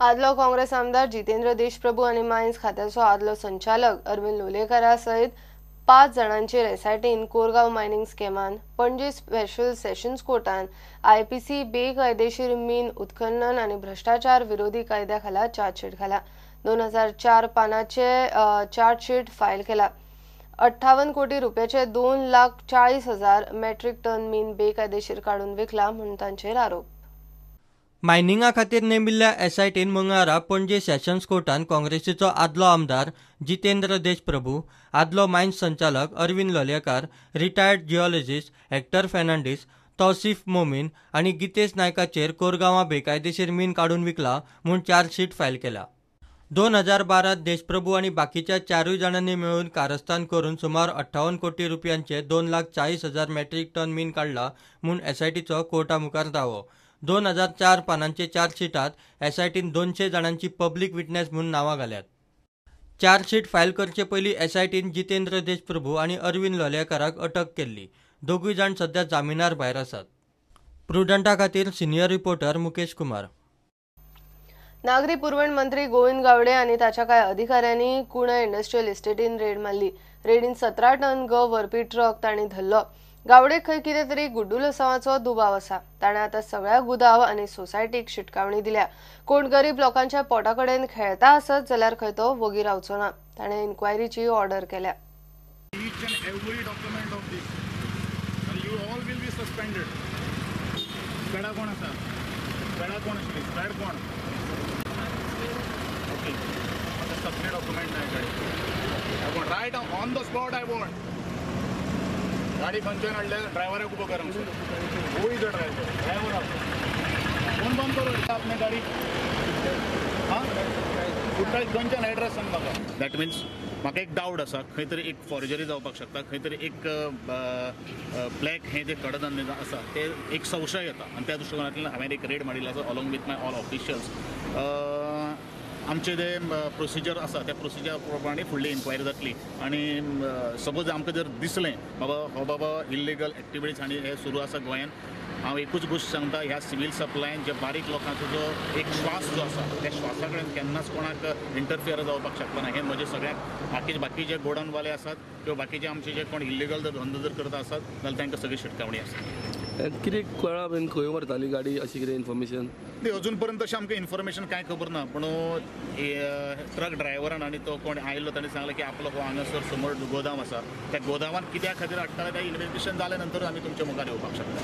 आदलो काँग्रेस आमदार जितेंद्र देशप्रभू आणि मायन्स खात्याचो आदलो संचालक अरविंद लोलयेकारा सयत 5 जाणांचेर एसआयटीन कोरगांव मायनिंग स्कॅमान पणजी स्पेशल सेशन्स कोर्टान आयपीसी बेकायदेशीर मीन उत्खनन आणि भ्रष्टाचार विरोधी कायद्या खाला चार्जशीट घाला. 2004 पानाचे चार्जशीट फायल केला. 58 कोटी रुपयाचे 2,40,000 मेट्रिक टन मीन बेकायदेशीर काढून विकला म्हणून तांचेर आरोप. मायनिंगा खातीर नेमिल्ल्या एसआयटीन मंगळारा पणजे सेशन्स कोर्टान काँग्रेसीचो आदलो आमदार जितेंद्र देशप्रभू, आदलो मायन्स संचालक अरविंद लोलयेकार, रिटायर्ड जिओलॉजिस्ट हेक्टर फर्नांडीस, तौसिफ मोमीन आणि गितेश नायकाचेर कोरगांवां बेकायदेशीर मीन काढून विकला म्हूण चार्जशीट फायल केला. 2012 देशप्रभू आणि बाकीच्या 4 जाणांनी मिळून कारस्थान करून सुमार 58 कोटी रुपयांचे 2,40,000 मेट्रिक टन मीन काढला म्हूण एसआयटीचो कोर्टा मुखार दावो. 2004 पानांचे चार्जशीटात एसआयटीन 200 जाणांची पब्लीक विटनेस म्हणून नावां घाल्यात. चार्जशीट फायल करचे पयलीं एसआयटीन जितेंद्र देशप्रभू आणि अरविंद लोलयेकाराक अटक केल्ली. दोगूय जाण सध्या जामिनार भायर आसात. प्रुडंटा खातीर सिनियर रिपोर्टर मुकेश कुमार. नागरी पुरवण मंत्री गोविंद गावडे आणि ताच्या कांय अधिकाऱ्यांनी कुणा इंडस्ट्रियल इस्टेटीन रेड मारली. रेडीन 17 टन गंव व्हरपी ट्रक तांणी धरलो. गावडेक खंय कितें तरी गुड्डूल असावाचो दुबाव आसा. ताणें आतां सगळ्या गुदाव आनी सोसायटीक शिटकावणी दिल्या. कोण गरीब लोकांच्या पोटा कडेन खेळता आसत जाल्यार खंय तो वगी रावचो ना. ताणें इन्क्वायरीची ऑर्डर केल्या. गाड़ी खंयच्यान हाडले ड्रायव्हराक उबो कर who is the driver phone बंद करो आपने गाड़ी कुठला खंयच्यान एड्रेस सांग म्हाका. दॅट मिन्स म्हाका एक डावट आसा खंय तरी एक फॉर्जरी जावपाक शकता. खंय तरी एक ब्लॅक हें जे कडधंदे आसा ते एक संशय येता आनी त्या दृश्टिकोनांतल्यान हांवें एक रेड मारिल्लो आसा along with my all officials. आमचे जे प्रोसिजर आसा त्या प्रोसिजर प्रमाणे फुडली इन्क्वायरी जातली आनी सपोज आमकां जर दिसलें बाबा इल्लिगल एक्टिविटीज आनी हे सुरू आसा गोंयांत, हांव एकूच गोश्ट सांगता, ह्या सिवील सप्लायन जे बारीक लोकांचो जो एक श्वास जो आसा त्या श्वासा कडेन केन्नाच कोणाक इंटरफियर जावपाक शकता ना. हे म्हजे सगळ्याक बाकी जे गोडाऊनवाले आसात किंवा बाकीचे आमचे जे कोण इल्लिगल जर धंदो जर करता आसात जाल्यार तांकां सगळी शिटकावणी आसा. कितें कळ्ळां बीन खंय व्हरताली गाडी अशी कितें इन्फॉर्मेशन? अजून पर्यंत तशें आमकां इन्फॉर्मेशन कांय खबर ना. पूण ट्रक ड्रायव्हरान आनी तो कोण आयिल्लो ताणें सांगलें की आपलो हो हांगासर समोर गोदाम आसा, त्या गोदामान कित्या खातीर हाडटाले तें इन्व्हेस्टिगेशन जाल्या नंतर आमी तुमच्या मुखार येवपाक शकता.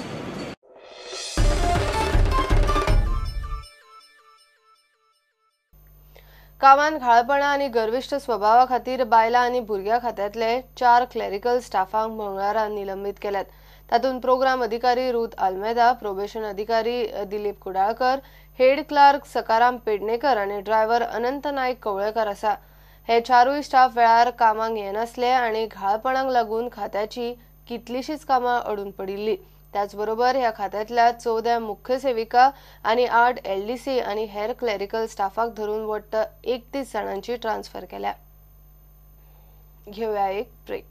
कामान घाळपणा आणि गर्विष्ठ स्वभावा खातीर बायलां आनी भुरग्यां खात्यांतले 4 क्लॅरिकल स्टाफांक मंगळारा निलंबीत केल्यात. तातूंत प्रोग्राम अधिकारी रुथ आल्मेदा, प्रोबेशन अधिकारी दिलीप कुडाळकर, हेड क्लार्क सकाराम पेडणेकर आणि ड्रायव्हर अनंत नायक कवळेकर आसा. हे 4 स्टाफ वेळार कामाक येनासले आणि घाळपणाक लागून खात्याची कितलीशीच कामां अडून पडिल्ली. त्याचबरोबर ह्या खात्यांतल्या 14 मुख्य सेविका आणि 8 एलडीसी आणि हेर क्लॅरिकल स्टाफाक धरून वट्ट 31 जाणांची ट्रान्सफर केल्या. घेऊया एक ब्रेक.